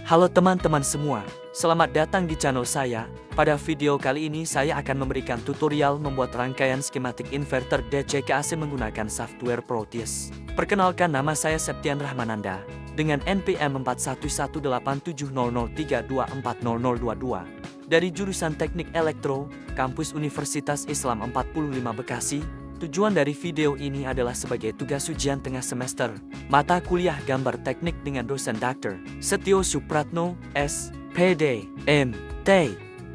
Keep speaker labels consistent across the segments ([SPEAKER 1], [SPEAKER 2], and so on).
[SPEAKER 1] Halo teman-teman semua, selamat datang di channel saya. Pada video kali ini saya akan memberikan tutorial membuat rangkaian skematik inverter DC ke AC menggunakan software Proteus. Perkenalkan, nama saya Septian Rahmananda dengan NPM 41870032400022 dari jurusan Teknik Elektro, Kampus Universitas Islam 45 Bekasi. Tujuan dari video ini adalah sebagai tugas ujian tengah semester mata kuliah gambar teknik dengan dosen Dr. Setio Supratno, S.Pd. M.T.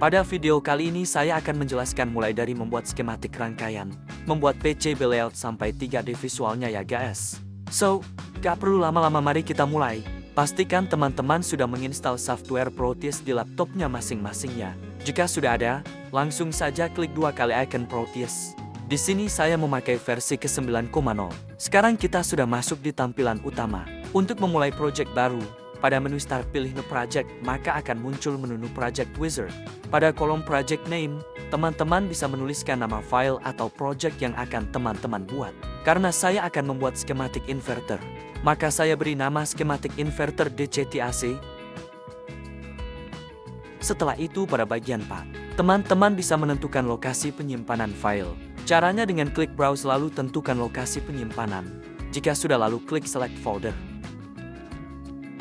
[SPEAKER 1] Pada video kali ini saya akan menjelaskan mulai dari membuat skematik rangkaian, membuat PCB layout sampai 3D visualnya ya guys. So, gak perlu lama-lama, mari kita mulai. Pastikan teman-teman sudah menginstal software Proteus di laptopnya masing-masing ya. Jika sudah ada, langsung saja klik 2 kali icon Proteus. Di sini saya memakai versi ke-9.0. Sekarang kita sudah masuk di tampilan utama. Untuk memulai project baru, pada menu Start pilih New Project, maka akan muncul menu New Project Wizard. Pada kolom Project Name, teman-teman bisa menuliskan nama file atau project yang akan teman-teman buat. Karena saya akan membuat skematik inverter, maka saya beri nama skematik inverter DC-AC. Setelah itu pada bagian 4, teman-teman bisa menentukan lokasi penyimpanan file. Caranya dengan klik Browse lalu tentukan lokasi penyimpanan. Jika sudah, lalu klik Select Folder.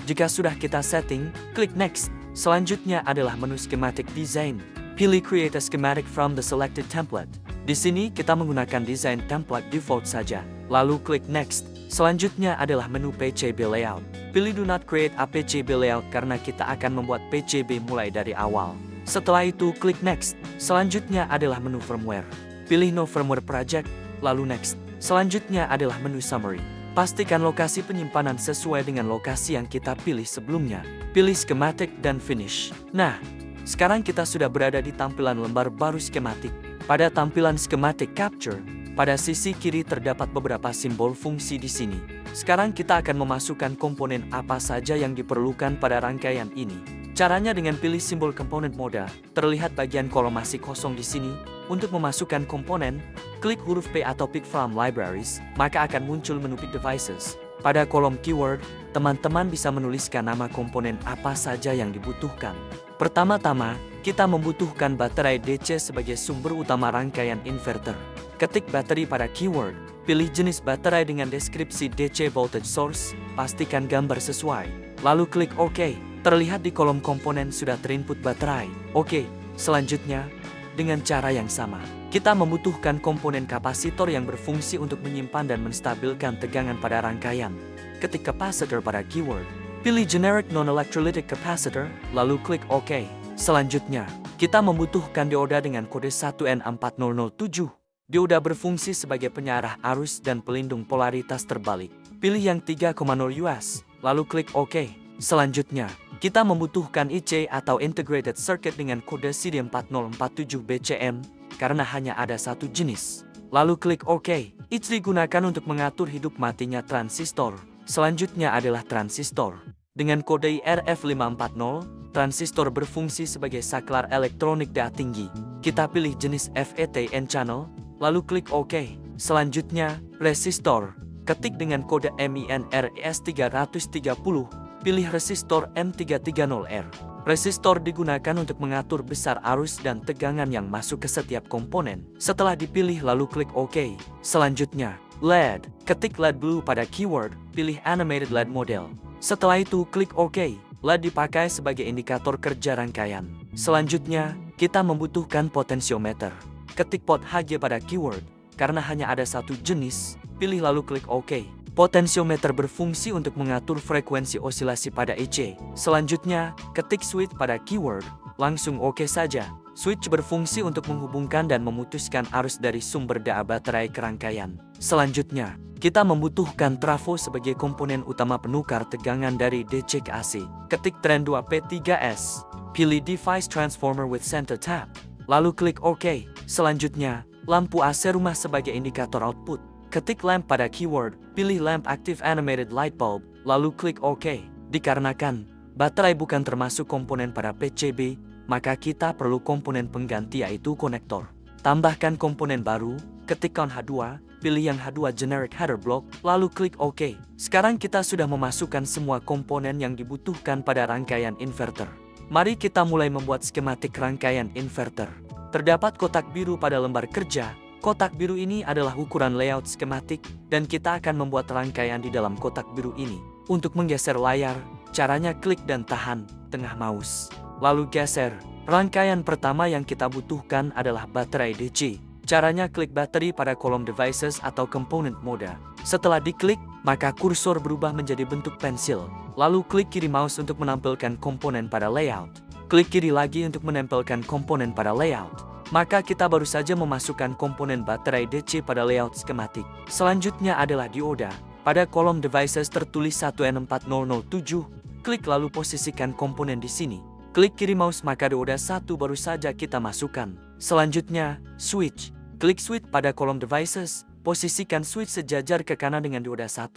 [SPEAKER 1] Jika sudah kita setting, klik Next. Selanjutnya adalah menu Schematic Design. Pilih Create a Schematic from the selected template. Di sini kita menggunakan desain template default saja. Lalu klik Next. Selanjutnya adalah menu PCB Layout. Pilih Do not create a PCB layout karena kita akan membuat PCB mulai dari awal. Setelah itu klik Next. Selanjutnya adalah menu Firmware. Pilih No Firmware Project, lalu Next. Selanjutnya adalah menu Summary. Pastikan lokasi penyimpanan sesuai dengan lokasi yang kita pilih sebelumnya. Pilih Schematic dan Finish. Nah, sekarang kita sudah berada di tampilan lembar baru skematik. Pada tampilan Schematic Capture, pada sisi kiri terdapat beberapa simbol fungsi di sini. Sekarang kita akan memasukkan komponen apa saja yang diperlukan pada rangkaian ini. Caranya dengan pilih simbol Component Mode, terlihat bagian kolom masih kosong di sini. Untuk memasukkan komponen, klik huruf P atau Pick from Libraries, maka akan muncul menu Pick Devices. Pada kolom Keyword, teman-teman bisa menuliskan nama komponen apa saja yang dibutuhkan. Pertama-tama, kita membutuhkan baterai DC sebagai sumber utama rangkaian inverter. Ketik baterai pada keyword, pilih jenis baterai dengan deskripsi DC voltage source, pastikan gambar sesuai. Lalu klik OK. Terlihat di kolom komponen sudah terinput baterai. Oke, selanjutnya, dengan cara yang sama, kita membutuhkan komponen kapasitor yang berfungsi untuk menyimpan dan menstabilkan tegangan pada rangkaian. Ketik capacitor pada keyword, pilih generic non-electrolytic capacitor, lalu klik OK. Selanjutnya, kita membutuhkan dioda dengan kode 1N4007. Dioda berfungsi sebagai penyarah arus dan pelindung polaritas terbalik. Pilih yang 3,0 US, lalu klik OK. Selanjutnya, kita membutuhkan IC atau Integrated Circuit dengan kode CD4047BCM, karena hanya ada satu jenis. Lalu klik OK. IC digunakan untuk mengatur hidup matinya transistor. Selanjutnya adalah transistor. Dengan kode IRF540, transistor berfungsi sebagai saklar elektronik daya tinggi. Kita pilih jenis FET N-channel, lalu klik OK. Selanjutnya, resistor. Ketik dengan kode MINRES330. Pilih resistor M330R. Resistor digunakan untuk mengatur besar arus dan tegangan yang masuk ke setiap komponen. Setelah dipilih lalu klik OK. Selanjutnya, LED. Ketik LED blue pada keyword, pilih Animated LED Model. Setelah itu klik OK. LED dipakai sebagai indikator kerja rangkaian. Selanjutnya, kita membutuhkan potensiometer. Ketik pot HG pada keyword. Karena hanya ada satu jenis, pilih lalu klik OK. Potensiometer berfungsi untuk mengatur frekuensi osilasi pada IC. Selanjutnya, ketik switch pada keyword, langsung OK saja. Switch berfungsi untuk menghubungkan dan memutuskan arus dari sumber daya baterai ke rangkaian. Selanjutnya, kita membutuhkan trafo sebagai komponen utama penukar tegangan dari DC ke AC. Ketik Trend 2P3S, pilih Device Transformer with Center Tap, lalu klik OK. Selanjutnya, lampu AC rumah sebagai indikator output. Ketik lamp pada keyword, pilih lamp active animated light bulb, lalu klik OK. Dikarenakan baterai bukan termasuk komponen pada PCB, maka kita perlu komponen pengganti yaitu konektor. Tambahkan komponen baru, ketik H2, pilih yang H2 Generic Header Block, lalu klik OK. Sekarang kita sudah memasukkan semua komponen yang dibutuhkan pada rangkaian inverter. Mari kita mulai membuat skematik rangkaian inverter. Terdapat kotak biru pada lembar kerja. Kotak biru ini adalah ukuran layout skematik, dan kita akan membuat rangkaian di dalam kotak biru ini. Untuk menggeser layar, caranya klik dan tahan tengah mouse. Lalu geser. Rangkaian pertama yang kita butuhkan adalah baterai DC. Caranya klik bateri pada kolom devices atau component mode. Setelah diklik, maka kursor berubah menjadi bentuk pensil. Lalu klik kiri mouse untuk menampilkan komponen pada layout. Klik kiri lagi untuk menempelkan komponen pada layout. Maka kita baru saja memasukkan komponen baterai DC pada layout skematik. Selanjutnya adalah dioda. Pada kolom devices tertulis 1N4007. Klik lalu posisikan komponen di sini. Klik kiri mouse maka dioda 1 baru saja kita masukkan. Selanjutnya, switch. Klik switch pada kolom devices, posisikan switch sejajar ke kanan dengan dioda 1,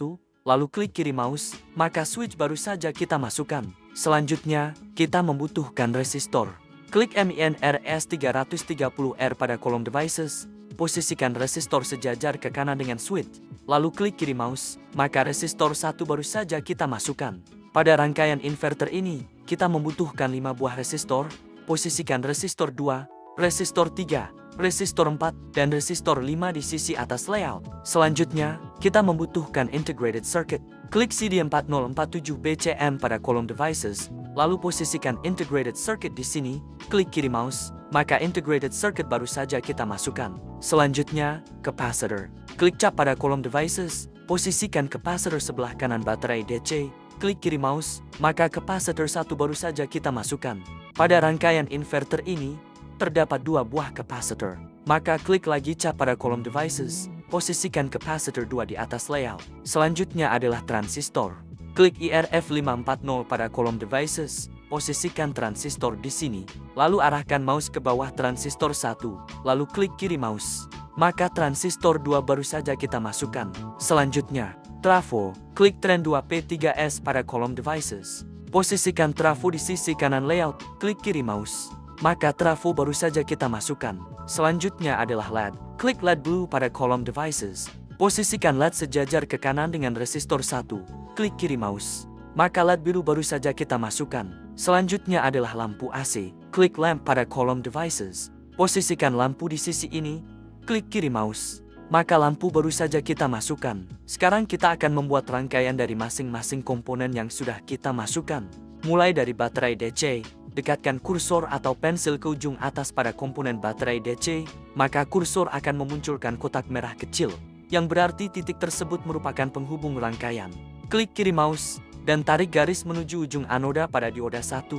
[SPEAKER 1] lalu klik kiri mouse, maka switch baru saja kita masukkan. Selanjutnya, kita membutuhkan resistor. Klik MINRS 330R pada kolom devices, posisikan resistor sejajar ke kanan dengan switch, lalu klik kiri mouse, maka resistor 1 baru saja kita masukkan. Pada rangkaian inverter ini, kita membutuhkan 5 buah resistor, posisikan resistor 2, resistor 3, resistor 4, dan resistor 5 di sisi atas layout. Selanjutnya, kita membutuhkan integrated circuit. Klik CD4047BCM pada kolom devices, lalu posisikan integrated circuit di sini, klik kiri mouse, maka integrated circuit baru saja kita masukkan. Selanjutnya, capacitor. Klik cap pada kolom devices, posisikan capacitor sebelah kanan baterai DC, klik kiri mouse, maka capacitor 1 baru saja kita masukkan. Pada rangkaian inverter ini, terdapat 2 buah capacitor. Maka klik lagi cap pada kolom devices, posisikan capacitor 2 di atas layout. Selanjutnya adalah transistor. Klik IRF540 pada kolom devices, posisikan transistor di sini, lalu arahkan mouse ke bawah transistor 1, lalu klik kiri mouse. Maka transistor 2 baru saja kita masukkan. Selanjutnya, trafo. Klik trend 2P3S pada kolom devices. Posisikan trafo di sisi kanan layout, klik kiri mouse. Maka trafo baru saja kita masukkan. Selanjutnya adalah LED. Klik LED blue pada kolom devices. Posisikan LED sejajar ke kanan dengan resistor 1. Klik kiri mouse. Maka LED biru baru saja kita masukkan. Selanjutnya adalah lampu AC. Klik lamp pada kolom devices. Posisikan lampu di sisi ini. Klik kiri mouse. Maka lampu baru saja kita masukkan. Sekarang kita akan membuat rangkaian dari masing-masing komponen yang sudah kita masukkan. Mulai dari baterai DC. Dekatkan kursor atau pensil ke ujung atas pada komponen baterai DC, maka kursor akan memunculkan kotak merah kecil, yang berarti titik tersebut merupakan penghubung rangkaian. Klik kiri mouse, dan tarik garis menuju ujung anoda pada dioda 1.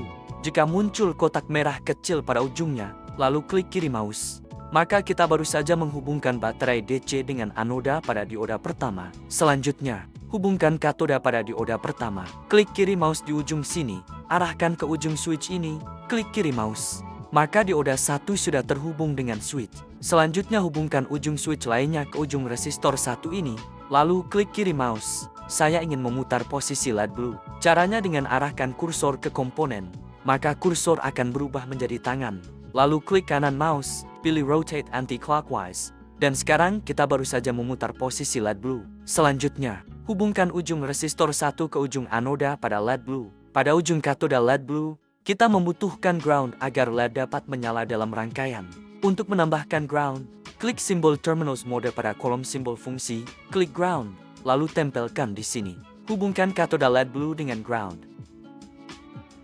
[SPEAKER 1] Jika muncul kotak merah kecil pada ujungnya, lalu klik kiri mouse. Maka kita baru saja menghubungkan baterai DC dengan anoda pada dioda pertama. Selanjutnya, hubungkan katoda pada dioda pertama. Klik kiri mouse di ujung sini, arahkan ke ujung switch ini, klik kiri mouse. Maka dioda 1 sudah terhubung dengan switch. Selanjutnya hubungkan ujung switch lainnya ke ujung resistor 1 ini, lalu klik kiri mouse. Saya ingin memutar posisi LED blue. Caranya dengan arahkan kursor ke komponen, maka kursor akan berubah menjadi tangan. Lalu klik kanan mouse, pilih rotate anti-clockwise. Dan sekarang kita baru saja memutar posisi LED blue. Selanjutnya, hubungkan ujung resistor 1 ke ujung anoda pada LED blue. Pada ujung katoda LED blue, kita membutuhkan ground agar LED dapat menyala dalam rangkaian. Untuk menambahkan ground, klik simbol terminals mode pada kolom simbol fungsi, klik ground, lalu tempelkan di sini. Hubungkan katoda LED blue dengan ground.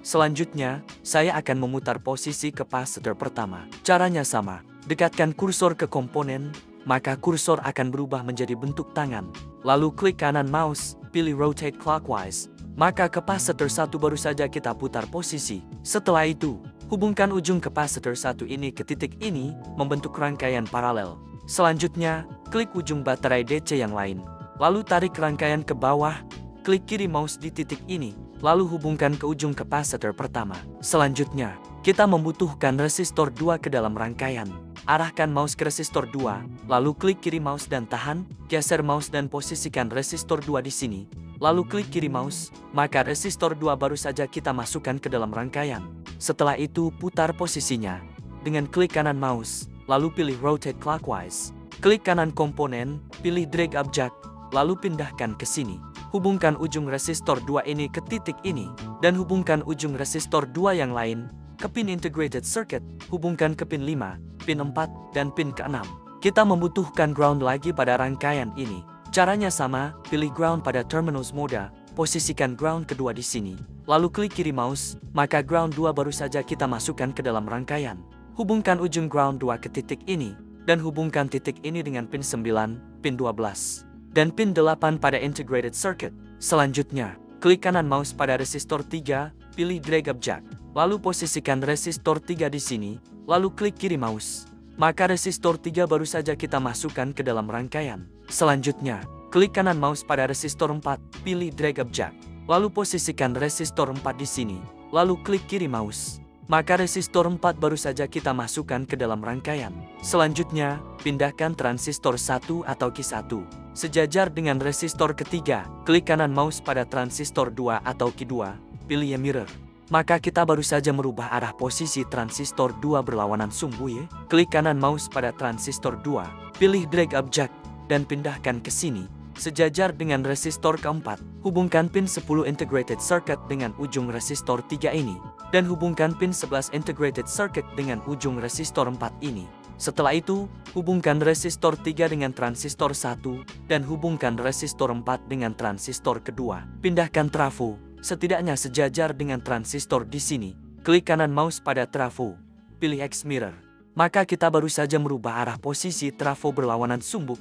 [SPEAKER 1] Selanjutnya, saya akan memutar posisi capacitor pertama. Caranya sama, dekatkan kursor ke komponen, maka kursor akan berubah menjadi bentuk tangan. Lalu klik kanan mouse, pilih rotate clockwise. Maka capacitor 1 baru saja kita putar posisi. Setelah itu, hubungkan ujung capacitor 1 ini ke titik ini, membentuk rangkaian paralel. Selanjutnya, klik ujung baterai DC yang lain. Lalu tarik rangkaian ke bawah, klik kiri mouse di titik ini, lalu hubungkan ke ujung capacitor pertama. Selanjutnya, kita membutuhkan resistor 2 ke dalam rangkaian. Arahkan mouse ke resistor 2, lalu klik kiri mouse dan tahan, geser mouse dan posisikan resistor 2 di sini. Lalu klik kiri mouse, maka resistor 2 baru saja kita masukkan ke dalam rangkaian. Setelah itu putar posisinya. Dengan klik kanan mouse, lalu pilih rotate clockwise. Klik kanan komponen, pilih drag object, lalu pindahkan ke sini. Hubungkan ujung resistor 2 ini ke titik ini, dan hubungkan ujung resistor 2 yang lain ke pin integrated circuit, hubungkan ke pin 5, pin 4, dan pin ke-6. Kita membutuhkan ground lagi pada rangkaian ini. Caranya sama, pilih ground pada terminals mode, posisikan ground kedua di sini, lalu klik kiri mouse, maka ground 2 baru saja kita masukkan ke dalam rangkaian. Hubungkan ujung ground 2 ke titik ini, dan hubungkan titik ini dengan pin 9, pin 12. Dan pin 8 pada integrated circuit. Selanjutnya, klik kanan mouse pada resistor 3, pilih drag object, lalu posisikan resistor 3 di sini, lalu klik kiri mouse. Maka resistor 3 baru saja kita masukkan ke dalam rangkaian. Selanjutnya, klik kanan mouse pada resistor 4, pilih drag object, lalu posisikan resistor 4 di sini, lalu klik kiri mouse. Maka resistor 4 baru saja kita masukkan ke dalam rangkaian. Selanjutnya, pindahkan transistor 1 atau Q1. Sejajar dengan resistor ketiga, klik kanan mouse pada transistor 2 atau Q2, pilih mirror. Maka kita baru saja merubah arah posisi transistor 2 berlawanan sumbu ya. Klik kanan mouse pada transistor 2, pilih drag object, dan pindahkan ke sini. Sejajar dengan resistor keempat, hubungkan pin 10 integrated circuit dengan ujung resistor 3 ini, dan hubungkan pin 11 integrated circuit dengan ujung resistor 4 ini. Setelah itu, hubungkan resistor 3 dengan transistor 1, dan hubungkan resistor 4 dengan transistor kedua. Pindahkan trafo, setidaknya sejajar dengan transistor di sini. Klik kanan mouse pada trafo, pilih X mirror. Maka kita baru saja merubah arah posisi trafo berlawanan sumbu.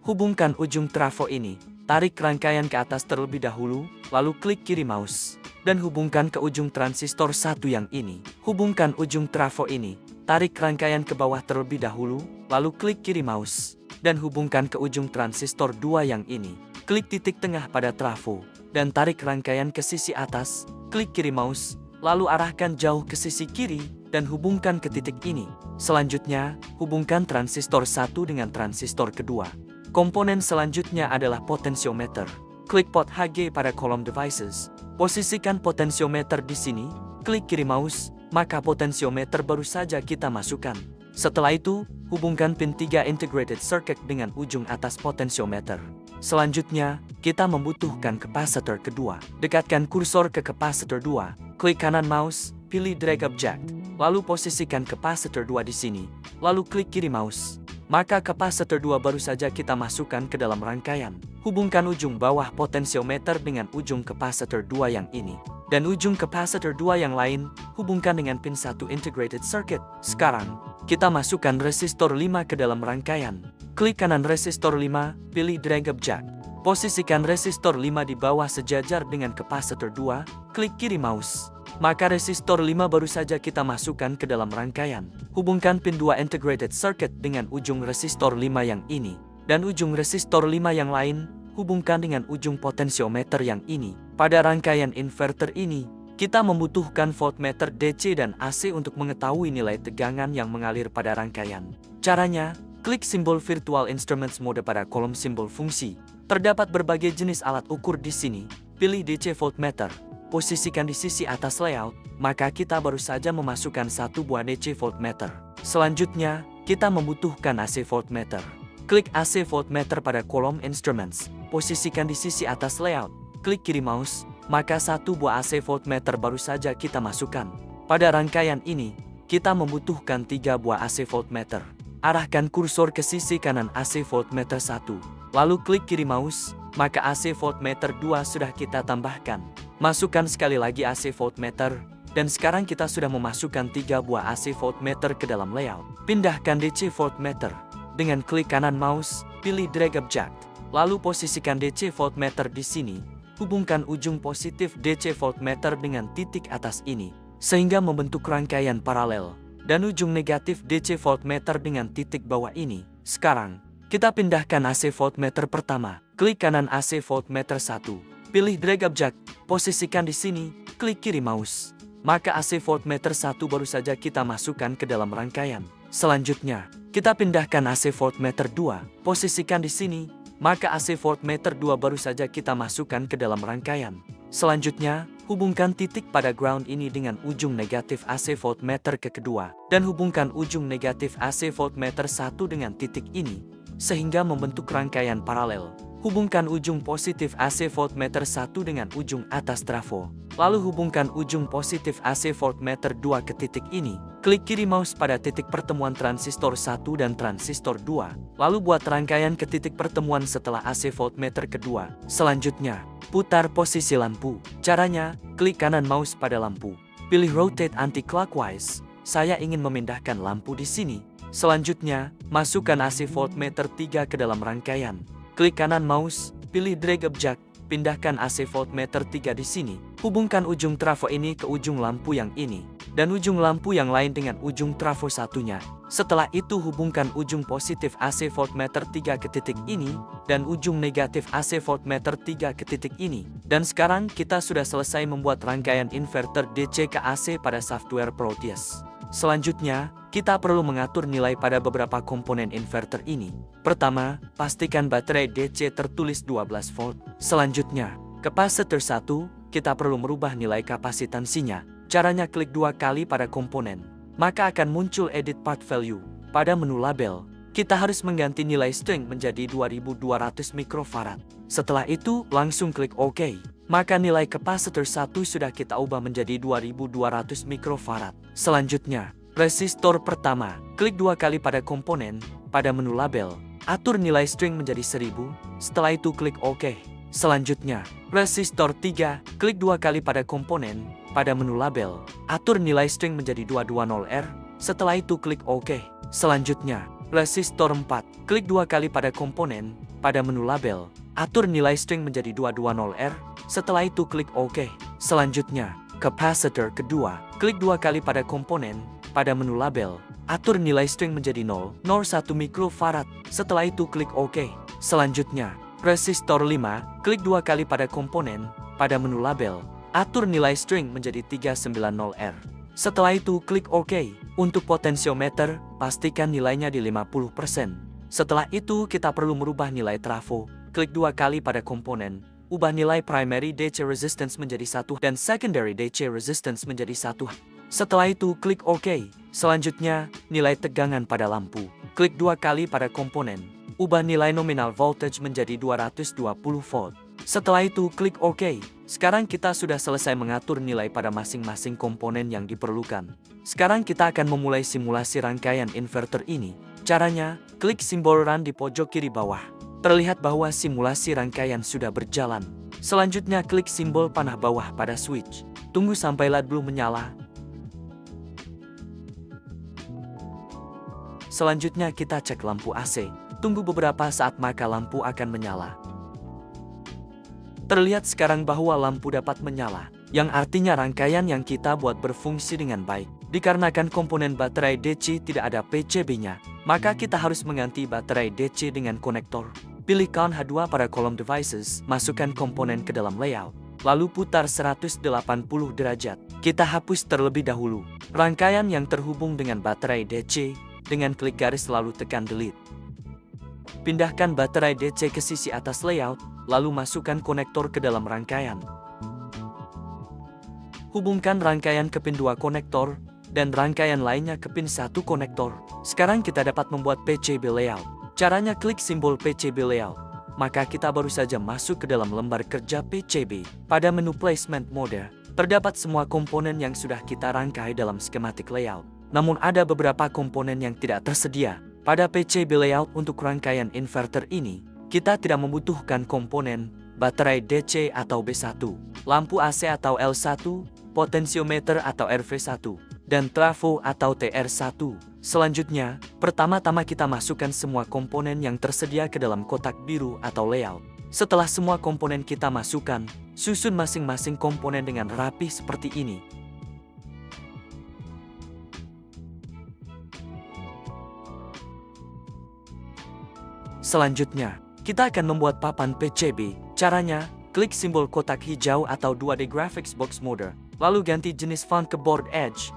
[SPEAKER 1] Hubungkan ujung trafo ini, tarik rangkaian ke atas terlebih dahulu, lalu klik kiri mouse, dan hubungkan ke ujung transistor 1 yang ini. Hubungkan ujung trafo ini, tarik rangkaian ke bawah terlebih dahulu, lalu klik kiri mouse, dan hubungkan ke ujung transistor 2 yang ini. Klik titik tengah pada trafo, dan tarik rangkaian ke sisi atas, klik kiri mouse, lalu arahkan jauh ke sisi kiri, dan hubungkan ke titik ini. Selanjutnya, hubungkan transistor 1 dengan transistor kedua. Komponen selanjutnya adalah potensiometer. Klik pot HG pada kolom devices. Posisikan potensiometer di sini, klik kiri mouse, maka potensiometer baru saja kita masukkan. Setelah itu, hubungkan pin 3 integrated circuit dengan ujung atas potensiometer. Selanjutnya, kita membutuhkan kapasitor kedua. Dekatkan kursor ke kapasitor 2, klik kanan mouse, pilih drag object, lalu posisikan kapasitor 2 di sini, lalu klik kiri mouse. Maka kapasitor 2 baru saja kita masukkan ke dalam rangkaian. Hubungkan ujung bawah potensiometer dengan ujung kapasitor 2 yang ini, dan ujung kapasitor 2 yang lain, hubungkan dengan pin 1 integrated circuit. Sekarang, kita masukkan resistor 5 ke dalam rangkaian. Klik kanan resistor 5, pilih drag object. Posisikan resistor 5 di bawah sejajar dengan kapasitor 2, klik kiri mouse. Maka resistor 5 baru saja kita masukkan ke dalam rangkaian. Hubungkan pin 2 integrated circuit dengan ujung resistor 5 yang ini, dan ujung resistor 5 yang lain, hubungkan dengan ujung potensiometer yang ini. Pada rangkaian inverter ini, kita membutuhkan voltmeter DC dan AC untuk mengetahui nilai tegangan yang mengalir pada rangkaian. Caranya, klik simbol Virtual Instruments mode pada kolom simbol fungsi. Terdapat berbagai jenis alat ukur di sini. Pilih DC voltmeter. Posisikan di sisi atas layout, maka kita baru saja memasukkan satu buah DC voltmeter. Selanjutnya, kita membutuhkan AC voltmeter. Klik AC voltmeter pada kolom Instruments. Posisikan di sisi atas layout, klik kiri mouse, maka satu buah AC voltmeter baru saja kita masukkan. Pada rangkaian ini, kita membutuhkan 3 buah AC voltmeter. Arahkan kursor ke sisi kanan AC voltmeter 1, lalu klik kiri mouse, maka AC voltmeter 2 sudah kita tambahkan. Masukkan sekali lagi AC voltmeter, dan sekarang kita sudah memasukkan 3 buah AC voltmeter ke dalam layout. Pindahkan DC voltmeter. Dengan klik kanan mouse, pilih drag object, lalu posisikan DC voltmeter di sini. Hubungkan ujung positif DC voltmeter dengan titik atas ini, sehingga membentuk rangkaian paralel, dan ujung negatif DC voltmeter dengan titik bawah ini. Sekarang, kita pindahkan AC voltmeter pertama. Klik kanan AC voltmeter 1. Pilih drag object, posisikan di sini, klik kiri mouse. Maka AC voltmeter 1 baru saja kita masukkan ke dalam rangkaian. Selanjutnya, kita pindahkan AC voltmeter 2, posisikan di sini, maka AC voltmeter 2 baru saja kita masukkan ke dalam rangkaian. Selanjutnya, hubungkan titik pada ground ini dengan ujung negatif AC voltmeter ke kedua, dan hubungkan ujung negatif AC voltmeter 1 dengan titik ini. sehingga membentuk rangkaian paralel. Hubungkan ujung positif AC voltmeter 1 dengan ujung atas trafo. Lalu hubungkan ujung positif AC voltmeter 2 ke titik ini. Klik kiri mouse pada titik pertemuan transistor 1 dan transistor 2. Lalu buat rangkaian ke titik pertemuan setelah AC voltmeter kedua. Selanjutnya, putar posisi lampu. Caranya, klik kanan mouse pada lampu. Pilih rotate anti-clockwise. Saya ingin memindahkan lampu di sini. Selanjutnya, masukkan AC voltmeter 3 ke dalam rangkaian. Klik kanan mouse, pilih drag object, pindahkan AC voltmeter 3 di sini. Hubungkan ujung trafo ini ke ujung lampu yang ini, dan ujung lampu yang lain dengan ujung trafo satunya. Setelah itu hubungkan ujung positif AC voltmeter 3 ke titik ini, dan ujung negatif AC voltmeter 3 ke titik ini. Dan sekarang kita sudah selesai membuat rangkaian inverter DC ke AC pada software Proteus. Selanjutnya, kita perlu mengatur nilai pada beberapa komponen inverter ini. Pertama, pastikan baterai DC tertulis 12 volt. Selanjutnya, kapasitor 1, kita perlu merubah nilai kapasitansinya. Caranya klik 2 kali pada komponen, maka akan muncul edit part value. Pada menu label, kita harus mengganti nilai string menjadi 2200 mikrofarad. Setelah itu, langsung klik OK. Maka nilai kapasitor 1 sudah kita ubah menjadi 2200 mikrofarad. Selanjutnya, resistor pertama. Klik 2 kali pada komponen, pada menu label. Atur nilai string menjadi 1000. Setelah itu klik OK. Selanjutnya, resistor 3. Klik 2 kali pada komponen, pada menu label. Atur nilai string menjadi 220R. Setelah itu klik OK. Selanjutnya, resistor 4. Klik 2 kali pada komponen, pada menu label. Atur nilai string menjadi 220R. Setelah itu klik OK. Selanjutnya, kapasitor kedua. Klik 2 kali pada komponen, pada menu label. Atur nilai string menjadi 0,01 mikrofarad. Setelah itu klik OK. Selanjutnya, resistor 5. Klik 2 kali pada komponen, pada menu label. Atur nilai string menjadi 390R. Setelah itu klik OK. Untuk potensiometer, pastikan nilainya di 50%. Setelah itu kita perlu merubah nilai trafo. Klik 2 kali pada komponen. Ubah nilai primary DC resistance menjadi 1 dan secondary DC resistance menjadi 1. Setelah itu klik OK. Selanjutnya, nilai tegangan pada lampu. Klik 2 kali pada komponen. Ubah nilai nominal voltage menjadi 220 volt. Setelah itu klik OK. Sekarang kita sudah selesai mengatur nilai pada masing-masing komponen yang diperlukan. Sekarang kita akan memulai simulasi rangkaian inverter ini. Caranya, klik simbol run di pojok kiri bawah. Terlihat bahwa simulasi rangkaian sudah berjalan. Selanjutnya klik simbol panah bawah pada switch. Tunggu sampai LED blue menyala. Selanjutnya kita cek lampu AC. Tunggu beberapa saat maka lampu akan menyala. Terlihat sekarang bahwa lampu dapat menyala, yang artinya rangkaian yang kita buat berfungsi dengan baik. Dikarenakan komponen baterai DC tidak ada PCB-nya, maka kita harus mengganti baterai DC dengan konektor. Pilih CON H2 pada kolom devices, masukkan komponen ke dalam layout, lalu putar 180 derajat. Kita hapus terlebih dahulu rangkaian yang terhubung dengan baterai DC, dengan klik garis lalu tekan delete. Pindahkan baterai DC ke sisi atas layout, lalu masukkan konektor ke dalam rangkaian. Hubungkan rangkaian ke pin 2 konektor, dan rangkaian lainnya ke pin 1 konektor. Sekarang kita dapat membuat PCB layout. Caranya klik simbol PCB layout. Maka kita baru saja masuk ke dalam lembar kerja PCB. Pada menu placement mode, terdapat semua komponen yang sudah kita rangkai dalam schematic layout. Namun ada beberapa komponen yang tidak tersedia. Pada PCB layout untuk rangkaian inverter ini, kita tidak membutuhkan komponen baterai DC atau B1, lampu AC atau L1, potensiometer atau RV1, dan trafo atau TR1. Selanjutnya, pertama-tama kita masukkan semua komponen yang tersedia ke dalam kotak biru atau layout. Setelah semua komponen kita masukkan, susun masing-masing komponen dengan rapi seperti ini. Selanjutnya, kita akan membuat papan PCB. Caranya, klik simbol kotak hijau atau 2D Graphics Box Mode, lalu ganti jenis font ke Board Edge.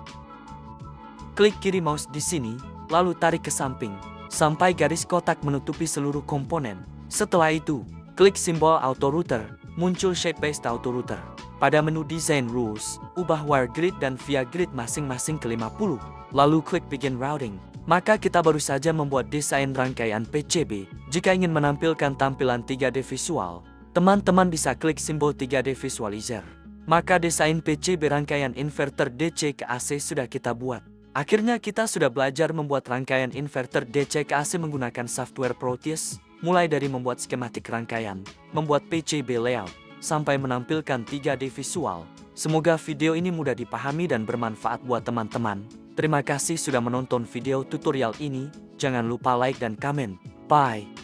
[SPEAKER 1] Klik kiri mouse di sini, lalu tarik ke samping, sampai garis kotak menutupi seluruh komponen. Setelah itu, klik simbol Auto Router, muncul Shape-Based Auto Router. Pada menu Design Rules, ubah wire grid dan via grid masing-masing ke 50. Lalu klik Begin Routing. Maka kita baru saja membuat desain rangkaian PCB. Jika ingin menampilkan tampilan 3D visual, teman-teman bisa klik simbol 3D Visualizer. Maka desain PCB rangkaian inverter DC ke AC sudah kita buat. Akhirnya kita sudah belajar membuat rangkaian inverter DC ke AC menggunakan software Proteus, mulai dari membuat skematik rangkaian, membuat PCB layout, sampai menampilkan 3D visual. Semoga video ini mudah dipahami dan bermanfaat buat teman-teman. Terima kasih sudah menonton video tutorial ini. Jangan lupa like dan komen. Bye.